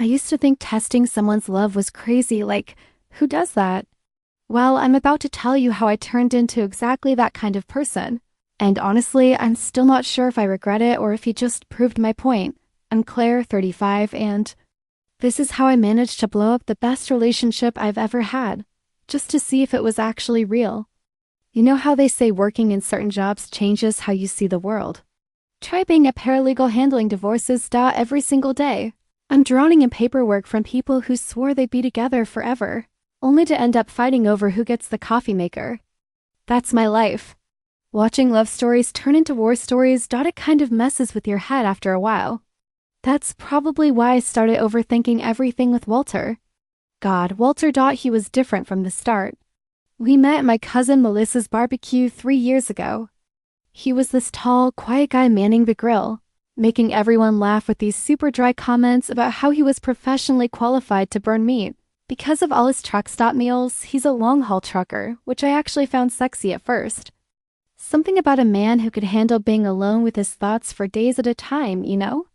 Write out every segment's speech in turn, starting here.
I used to think testing someone's love was crazy, like, who does that? Well, I'm about to tell you how I turned into exactly that kind of person. And honestly, I'm still not sure if I regret it or if he just proved my point. I'm Claire, 35, and this is how I managed to blow up the best relationship I've ever had, just to see if it was actually real. You know how they say working in certain jobs changes how you see the world? Try being a paralegal handling divorces every single day. I'm drowning in paperwork from people who swore they'd be together forever, only to end up fighting over who gets the coffee maker. That's my life. Watching love stories turn into war stories, it kind of messes with your head after a while. That's probably why I started overthinking everything with Walter. God, Walter, he was different from the start. We met at my cousin Melissa's barbecue 3 years ago. He was this tall, quiet guy manning the grill, making everyone laugh with these super dry comments about how he was professionally qualified to burn meat. Because of all his truck stop meals, he's a long-haul trucker, which I actually found sexy at first. Something about a man who could handle being alone with his thoughts for days at a time, you know?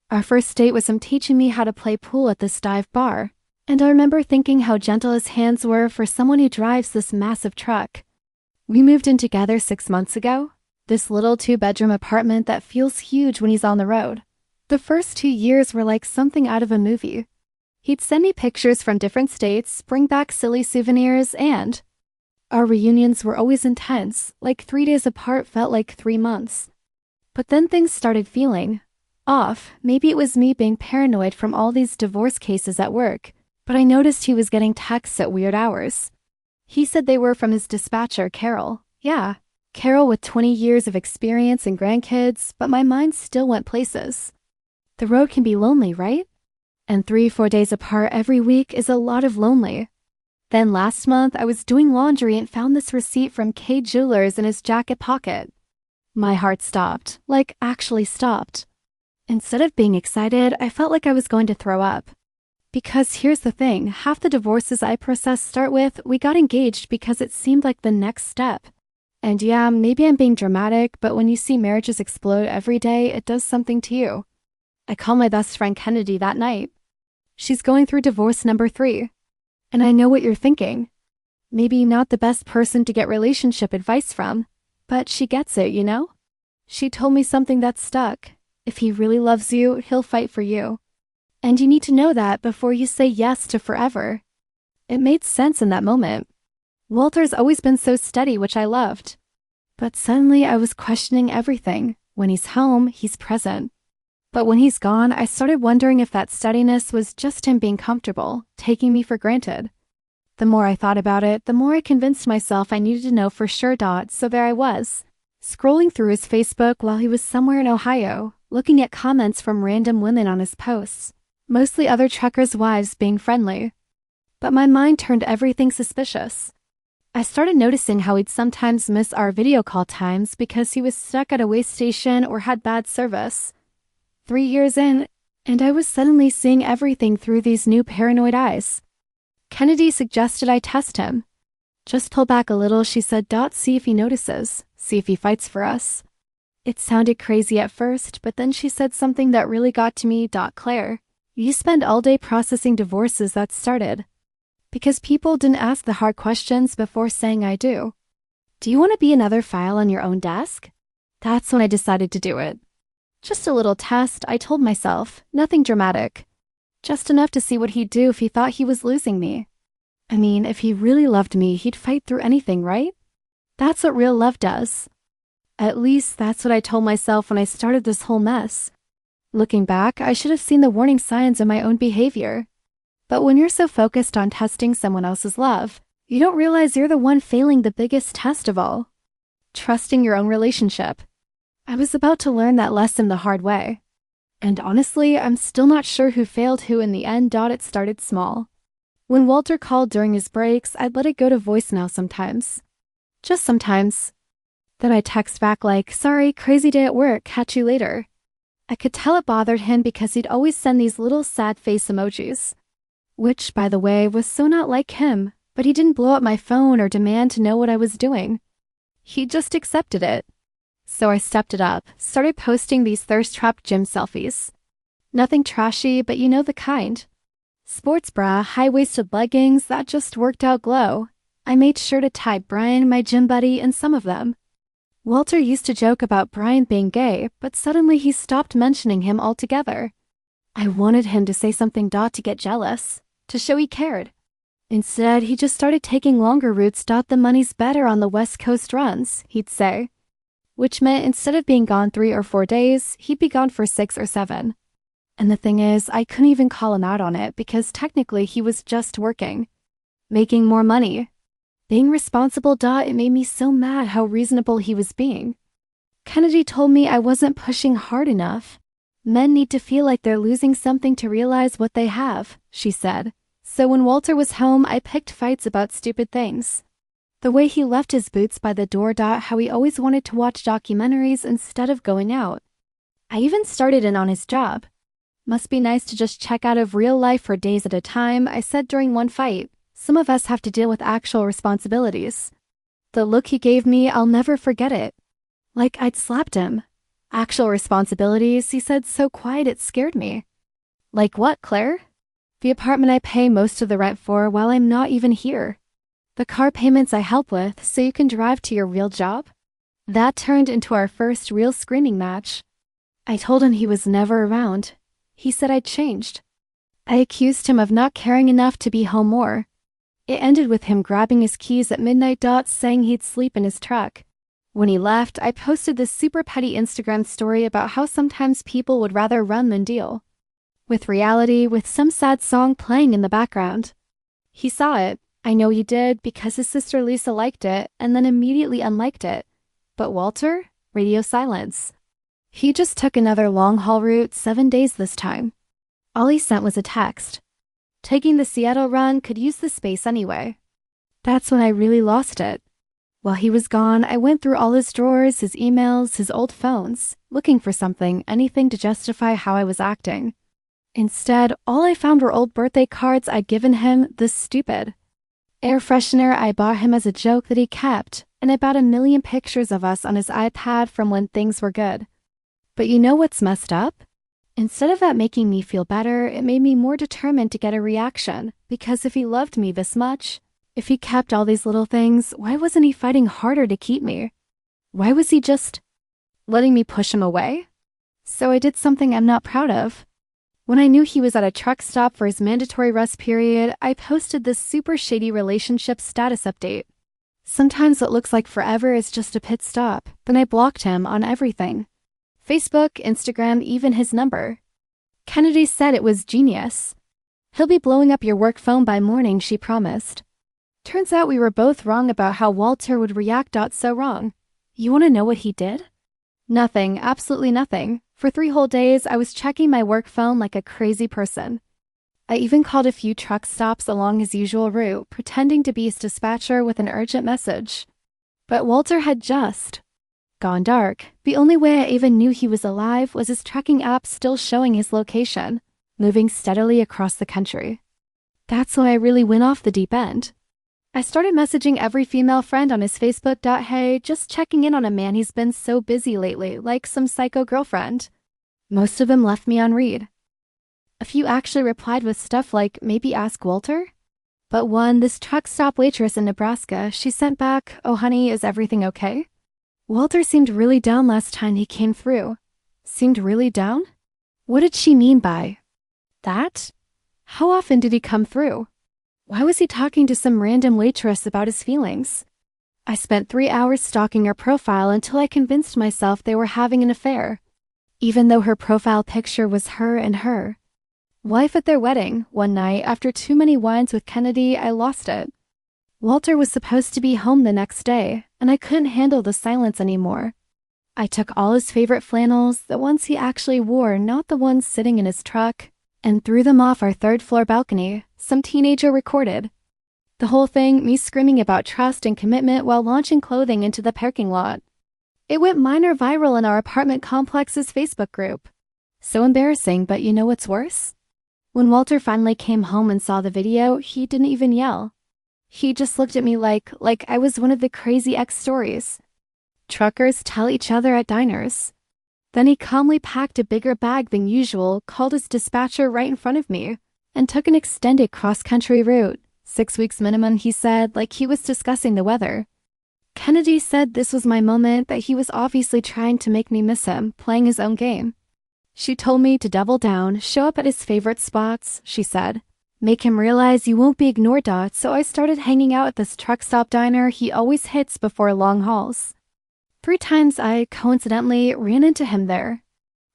Our first date was him teaching me how to play pool at this dive bar, and I remember thinking how gentle his hands were for someone who drives this massive truck. We moved in together 6 months ago, this little 2-bedroom apartment that feels huge when he's on the road. The first 2 years were like something out of a movie. He'd send me pictures from different states, bring back silly souvenirs, and our reunions were always intense, like 3 days apart felt like 3 months. But then things started feeling off. Maybe it was me being paranoid from all these divorce cases at work, but I noticed he was getting texts at weird hours. He said they were from his dispatcher, Carol. Yeah, Carol with 20 years of experience and grandkids, but my mind still went places. The road can be lonely, right? And 3-4 days apart every week is a lot of lonely. Then last month, I was doing laundry and found this receipt from K Jewelers in his jacket pocket. My heart stopped, like actually stopped. Instead of being excited, I felt like I was going to throw up. Because here's the thing, half the divorces I process start with, we got engaged because it seemed like the next step. And yeah, maybe I'm being dramatic, but when you see marriages explode every day, it does something to you. I called my best friend Kennedy that night. She's going through divorce number 3. And I know what you're thinking. Maybe not the best person to get relationship advice from, but she gets it, you know? She told me something that stuck. If he really loves you, he'll fight for you. And you need to know that before you say yes to forever. It made sense in that moment. Walter's always been so steady, which I loved. But suddenly I was questioning everything. When he's home, he's present. But when he's gone, I started wondering if that steadiness was just him being comfortable, taking me for granted. The more I thought about it, the more I convinced myself I needed to know for sure. So there I was, scrolling through his Facebook while he was somewhere in Ohio, looking at comments from random women on his posts, mostly other truckers' wives being friendly. But my mind turned everything suspicious. I started noticing how he'd sometimes miss our video call times because he was stuck at a way station or had bad service. 3 years in, and I was suddenly seeing everything through these new paranoid eyes. Kennedy suggested I test him. Just pull back a little, she said. See if he notices, see if he fights for us. It sounded crazy at first, but then she said something that really got to me. Claire, you spend all day processing divorces that started. Because people didn't ask the hard questions before saying I do. Do you want to be another file on your own desk? That's when I decided to do it. Just a little test, I told myself, nothing dramatic. Just enough to see what he'd do if he thought he was losing me. I mean, if he really loved me, he'd fight through anything, right? That's what real love does. At least that's what I told myself when I started this whole mess. Looking back, I should have seen the warning signs in my own behavior. But when you're so focused on testing someone else's love, you don't realize you're the one failing the biggest test of all. Trusting your own relationship. I was about to learn that lesson the hard way. And honestly, I'm still not sure who failed who in the end. It started small. When Walter called during his breaks, I'd let it go to voicemail sometimes. Just sometimes. Then I'd text back like, sorry, crazy day at work, catch you later. I could tell it bothered him because he'd always send these little sad face emojis. Which, by the way, was so not like him, but he didn't blow up my phone or demand to know what I was doing. He just accepted it. So I stepped it up, started posting these thirst trap gym selfies. Nothing trashy, but you know the kind. Sports bra, high-waisted leggings that just worked out glow. I made sure to tag Brian, my gym buddy, in some of them. Walter used to joke about Brian being gay, but suddenly he stopped mentioning him altogether. I wanted him to say something to get jealous, to show he cared. Instead, he just started taking longer routes. The money's better on the West Coast runs, he'd say. Which meant instead of being gone 3 or 4 days, he'd be gone for 6 or 7. And the thing is, I couldn't even call him out on it because technically he was just working, making more money. Being responsible, it made me so mad how reasonable he was being. Kennedy told me I wasn't pushing hard enough. Men need to feel like they're losing something to realize what they have, she said. So when Walter was home, I picked fights about stupid things. The way he left his boots by the door, how he always wanted to watch documentaries instead of going out. I even started in on his job. Must be nice to just check out of real life for days at a time, I said during one fight. Some of us have to deal with actual responsibilities. The look he gave me, I'll never forget it. Like I'd slapped him. Actual responsibilities, he said so quiet it scared me. Like what, Claire? The apartment I pay most of the rent for while I'm not even here. The car payments I help with so you can drive to your real job. That turned into our first real screaming match. I told him he was never around. He said I'd changed. I accused him of not caring enough to be home more. It ended with him grabbing his keys at midnight, saying he'd sleep in his truck. When he left, I posted this super petty Instagram story about how sometimes people would rather run than deal. With reality, with some sad song playing in the background. He saw it. I know he did because his sister Lisa liked it and then immediately unliked it. But Walter? Radio silence. He just took another long-haul route, 7 days this time. All he sent was a text. Taking the Seattle run, could use the space anyway. That's when I really lost it. While he was gone, I went through all his drawers, his emails, his old phones, looking for something, anything to justify how I was acting. Instead, all I found were old birthday cards I'd given him, this stupid air freshener I bought him as a joke that he kept, and about 1 million pictures of us on his iPad from when things were good. But you know what's messed up? Instead of that making me feel better, it made me more determined to get a reaction, because if he loved me this much, if he kept all these little things, why wasn't he fighting harder to keep me? Why was he just letting me push him away? So I did something I'm not proud of. When I knew he was at a truck stop for his mandatory rest period, I posted this super shady relationship status update. Sometimes what looks like forever is just a pit stop, then I blocked him on everything. Facebook, Instagram, even his number. Kennedy said it was genius. He'll be blowing up your work phone by morning, she promised. Turns out we were both wrong about how Walter would react. So wrong. You want to know what he did? Nothing, absolutely nothing. For 3 whole days, I was checking my work phone like a crazy person. I even called a few truck stops along his usual route, pretending to be his dispatcher with an urgent message. But Walter had just gone dark. The only way I even knew he was alive was his tracking app still showing his location, moving steadily across the country. That's when I really went off the deep end. I started messaging every female friend on his Facebook. Hey, just checking in on a man he's been so busy lately, like some psycho girlfriend. Most of them left me on read. A few actually replied with stuff like, maybe ask Walter? But one, this truck stop waitress in Nebraska, she sent back, oh honey, is everything okay? Walter seemed really down last time he came through. Seemed really down? What did she mean by that? How often did he come through? Why was he talking to some random waitress about his feelings? I spent 3 hours stalking her profile until I convinced myself they were having an affair, even though her profile picture was her and her. Wife at their wedding. One night, after too many wines with Kennedy, I lost it. Walter was supposed to be home the next day, and I couldn't handle the silence anymore. I took all his favorite flannels, the ones he actually wore, not the ones sitting in his truck, and threw them off our 3rd-floor balcony. Some teenager recorded. The whole thing, me screaming about trust and commitment while launching clothing into the parking lot. It went minor viral in our apartment complex's Facebook group. So embarrassing, but you know what's worse? When Walter finally came home and saw the video, he didn't even yell. He just looked at me like I was one of the crazy X stories truckers tell each other at diners. Then he calmly packed a bigger bag than usual, called his dispatcher right in front of me, and took an extended cross-country route. 6 weeks minimum, he said, like he was discussing the weather. Kennedy said this was my moment, that he was obviously trying to make me miss him, playing his own game. She told me to double down, show up at his favorite spots, she said. Make him realize you won't be ignored, Dot, so I started hanging out at this truck stop diner he always hits before long hauls. 3 times I, coincidentally, ran into him there.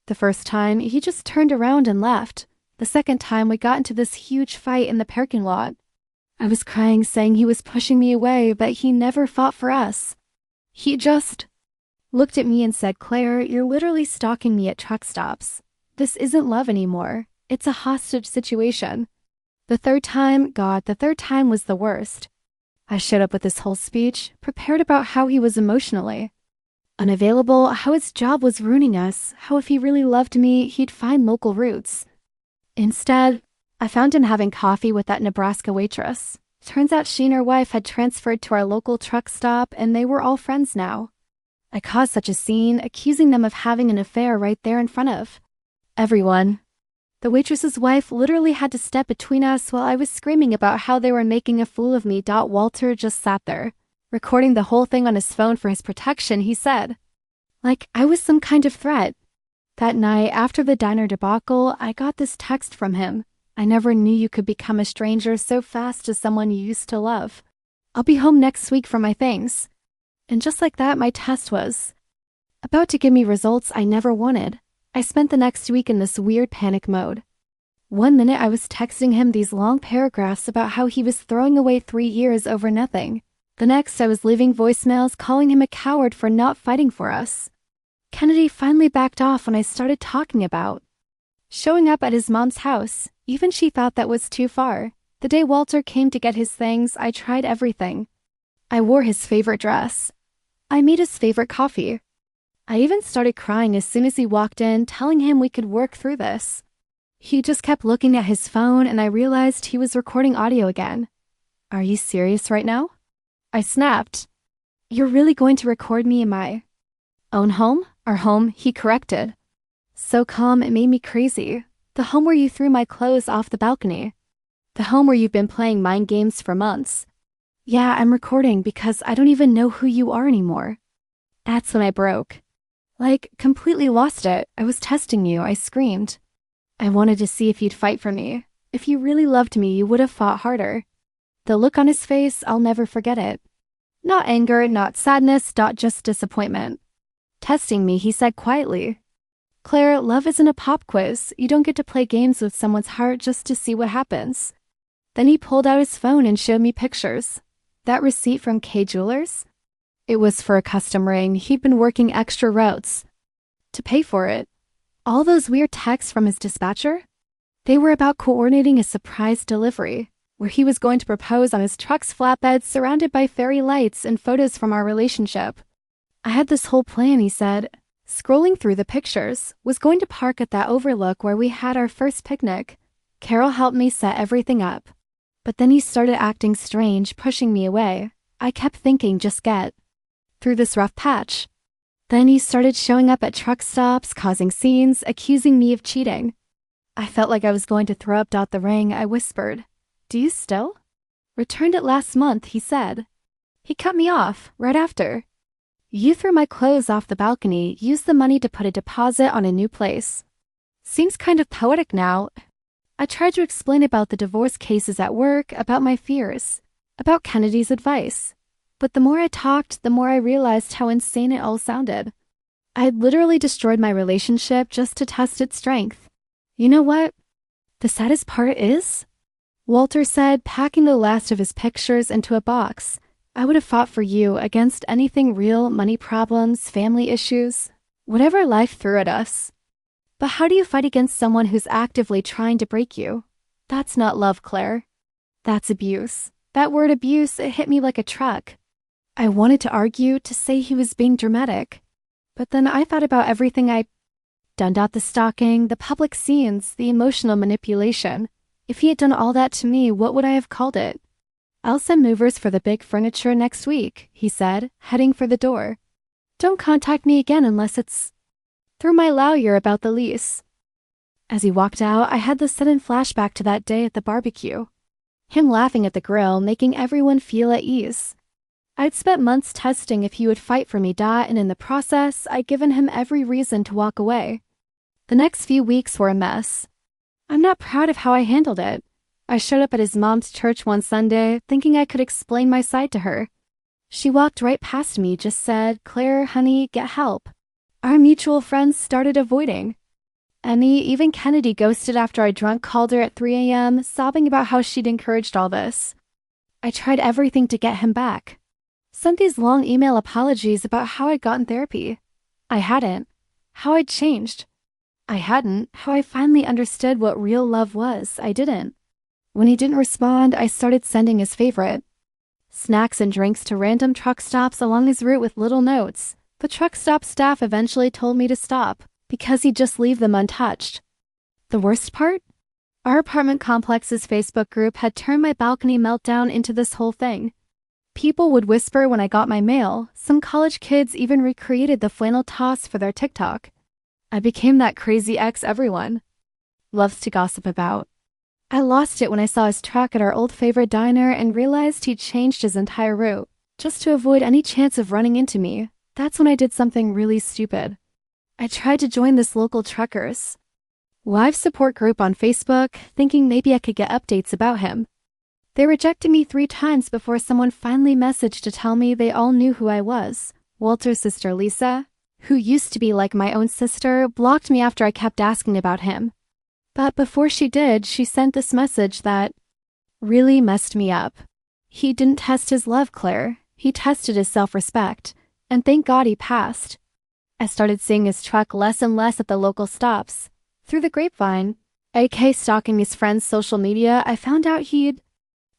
The first time, he just turned around and left. The second time, we got into this huge fight in the parking lot. I was crying, saying he was pushing me away, but he never fought for us. He just looked at me and said, Claire, you're literally stalking me at truck stops. This isn't love anymore. It's a hostage situation. The third time was the worst. I showed up with this whole speech, prepared about how he was emotionally unavailable, how his job was ruining us, how if he really loved me, he'd find local routes. Instead, I found him having coffee with that Nebraska waitress. Turns out she and her wife had transferred to our local truck stop, and they were all friends now. I caused such a scene, accusing them of having an affair right there in front of everyone. The waitress's wife literally had to step between us while I was screaming about how they were making a fool of me. Walter just sat there, recording the whole thing on his phone for his protection, he said. Like I was some kind of threat. That night, after the diner debacle, I got this text from him. I never knew you could become a stranger so fast to someone you used to love. I'll be home next week for my things. And just like that, my test was about to give me results I never wanted. I spent the next week in this weird panic mode. 1 minute I was texting him these long paragraphs about how he was throwing away 3 years over nothing. The next I was leaving voicemails calling him a coward for not fighting for us. Kennedy finally backed off when I started talking about showing up at his mom's house. Even she thought that was too far. The day Walter came to get his things, I tried everything. I wore his favorite dress. I made his favorite coffee. I even started crying as soon as he walked in, telling him we could work through this. He just kept looking at his phone, and I realized he was recording audio again. Are you serious right now? I snapped. You're really going to record me in my own home? Our home, he corrected. So calm, it made me crazy. The home where you threw my clothes off the balcony. The home where you've been playing mind games for months. Yeah, I'm recording because I don't even know who you are anymore. That's when I broke. Like, completely lost it. I was testing you, I screamed. I wanted to see if you'd fight for me. If you really loved me, you would have fought harder. The look on his face, I'll never forget it. Not anger, not sadness, not just disappointment. Testing me, he said quietly. Claire, love isn't a pop quiz. You don't get to play games with someone's heart just to see what happens. Then he pulled out his phone and showed me pictures. That receipt from K Jewelers? It was for a custom ring. He'd been working extra routes to pay for it. All those weird texts from his dispatcher? They were about coordinating a surprise delivery, where he was going to propose on his truck's flatbed surrounded by fairy lights and photos from our relationship. I had this whole plan, he said. Scrolling through the pictures, was going to park at that overlook where we had our first picnic. Carol helped me set everything up. But then he started acting strange, pushing me away. I kept thinking, just get through this rough patch. Then he started showing up at truck stops, causing scenes, accusing me of cheating. I felt like I was going to throw up. The ring, I whispered. Do you still? Returned it last month, he said. He cut me off, right after. You threw my clothes off the balcony, used the money to put a deposit on a new place. Seems kind of poetic now. I tried to explain about the divorce cases at work, about my fears, about Kennedy's advice. But the more I talked, the more I realized how insane it all sounded. I had literally destroyed my relationship just to test its strength. You know what? The saddest part is, Walter said, packing the last of his pictures into a box, I would have fought for you against anything real, money problems, family issues, whatever life threw at us. But how do you fight against someone who's actively trying to break you? That's not love, Claire. That's abuse. That word abuse, it hit me like a truck. I wanted to argue, to say he was being dramatic. But then I thought about everything I'd done. The stalking, the public scenes, the emotional manipulation. If he had done all that to me, what would I have called it? I'll send movers for the big furniture next week, he said, heading for the door. Don't contact me again unless it's through my lawyer about the lease. As he walked out, I had this sudden flashback to that day at the barbecue. Him laughing at the grill, making everyone feel at ease. I'd spent months testing if he would fight for me, and in the process, I'd given him every reason to walk away. The next few weeks were a mess. I'm not proud of how I handled it. I showed up at his mom's church one Sunday, thinking I could explain my side to her. She walked right past me, just said, "Claire, honey, get help." Our mutual friends started avoiding. Emmy, even Kennedy ghosted after I drunk called her at 3 a.m., sobbing about how she'd encouraged all this. I tried everything to get him back. Sent these long email apologies about how I'd gotten therapy. I hadn't. How I'd changed. I hadn't. How I finally understood what real love was. I didn't. When he didn't respond, I started sending his favorite. Snacks and drinks to random truck stops along his route with little notes. The truck stop staff eventually told me to stop, because he'd just leave them untouched. The worst part? Our apartment complex's Facebook group had turned my balcony meltdown into this whole thing. People would whisper when I got my mail. Some college kids even recreated the flannel toss for their TikTok. I became that crazy ex everyone loves to gossip about. I lost it when I saw his truck at our old favorite diner and realized he'd changed his entire route, just to avoid any chance of running into me. That's when I did something really stupid. I tried to join this local truckers' wives support group on Facebook, thinking maybe I could get updates about him. They rejected me 3 times before someone finally messaged to tell me they all knew who I was. Walter's sister Lisa, who used to be like my own sister, blocked me after I kept asking about him. But before she did, she sent this message that really messed me up. He didn't test his love, Claire. He tested his self-respect. And thank God he passed. I started seeing his truck less and less at the local stops. Through the grapevine, aka stalking his friends' social media, I found out he'd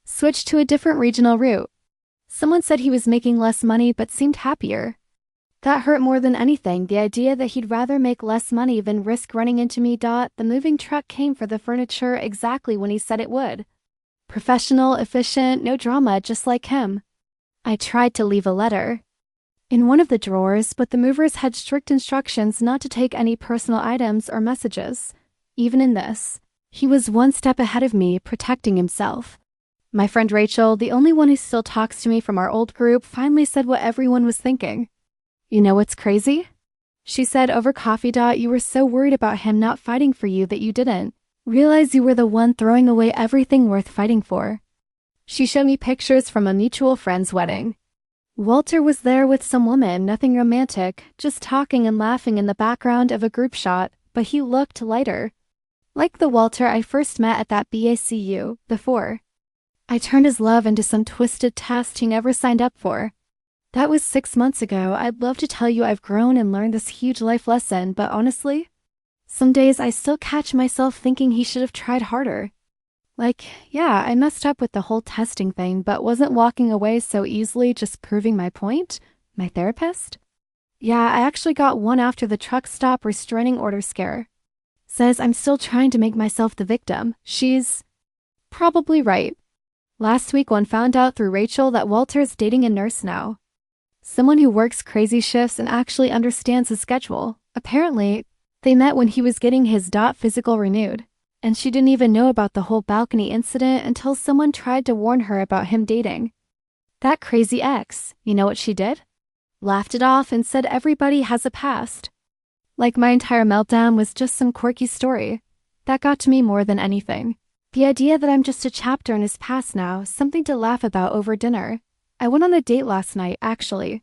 switched to a different regional route. Someone said he was making less money but seemed happier. That hurt more than anything, the idea that he'd rather make less money than risk running into me. The moving truck came for the furniture exactly when he said it would. Professional, efficient, no drama, just like him. I tried to leave a letter in one of the drawers, but the movers had strict instructions not to take any personal items or messages. Even in this, he was one step ahead of me, protecting himself. My friend Rachel, the only one who still talks to me from our old group, finally said what everyone was thinking. "You know what's crazy?" She said over coffee. "You were so worried about him not fighting for you that you didn't realize you were the one throwing away everything worth fighting for." She showed me pictures from a mutual friend's wedding. Walter was there with some woman, nothing romantic, just talking and laughing in the background of a group shot, but he looked lighter. Like the Walter I first met at that BACU before. I turned his love into some twisted test he never signed up for. That was 6 months ago. I'd love to tell you I've grown and learned this huge life lesson, but honestly, some days I still catch myself thinking he should have tried harder. Like, yeah, I messed up with the whole testing thing, but wasn't walking away so easily just proving my point? My therapist? Yeah, I actually got one after the truck stop restraining order scare. Says I'm still trying to make myself the victim. She's probably right. Last week one found out through Rachel that Walter's dating a nurse now. Someone who works crazy shifts and actually understands his schedule. Apparently, they met when he was getting his physical renewed. And she didn't even know about the whole balcony incident until someone tried to warn her about him dating that crazy ex. You know what she did? Laughed it off and said everybody has a past. Like my entire meltdown was just some quirky story. That got to me more than anything. The idea that I'm just a chapter in his past now, something to laugh about over dinner. I went on a date last night, actually.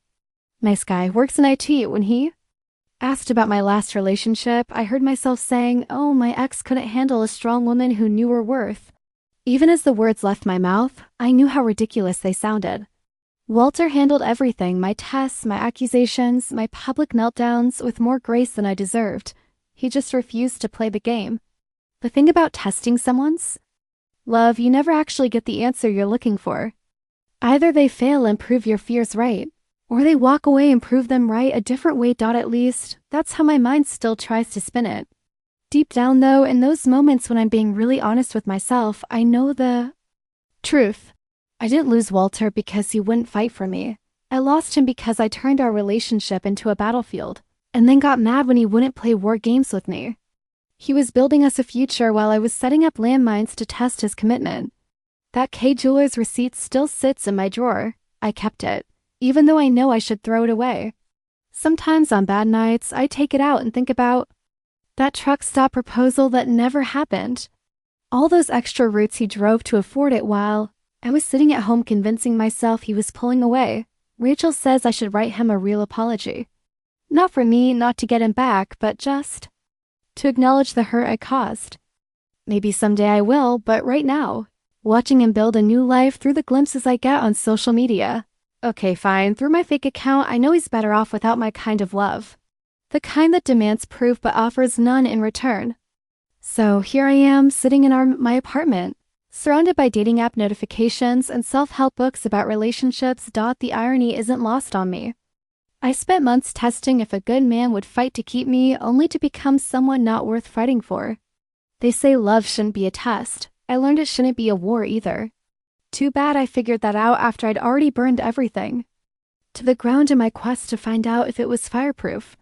Nice guy, works in IT. When he asked about my last relationship, I heard myself saying, "Oh, my ex couldn't handle a strong woman who knew her worth." Even as the words left my mouth, I knew how ridiculous they sounded. Walter handled everything, my tests, my accusations, my public meltdowns, with more grace than I deserved. He just refused to play the game. The thing about testing someone's love, you never actually get the answer you're looking for. Either they fail and prove your fears right, or they walk away and prove them right a different way. At least, that's how my mind still tries to spin it. Deep down though, in those moments when I'm being really honest with myself, I know the truth. I didn't lose Walter because he wouldn't fight for me. I lost him because I turned our relationship into a battlefield, and then got mad when he wouldn't play war games with me. He was building us a future while I was setting up landmines to test his commitment. That K Jeweler's receipt still sits in my drawer. I kept it, even though I know I should throw it away. Sometimes on bad nights, I take it out and think about that truck stop proposal that never happened. All those extra routes he drove to afford it while I was sitting at home convincing myself he was pulling away. Rachel says I should write him a real apology. Not for me not to get him back, but just to acknowledge the hurt I caused. Maybe someday I will, but right now, watching him build a new life through the glimpses I get on social media. Okay, fine, through my fake account, I know he's better off without my kind of love. The kind that demands proof but offers none in return. So here I am, sitting in my apartment, surrounded by dating app notifications and self-help books about relationships. The irony isn't lost on me. I spent months testing if a good man would fight to keep me, only to become someone not worth fighting for. They say love shouldn't be a test. I learned it shouldn't be a war either. Too bad I figured that out after I'd already burned everything to the ground in my quest to find out if it was fireproof.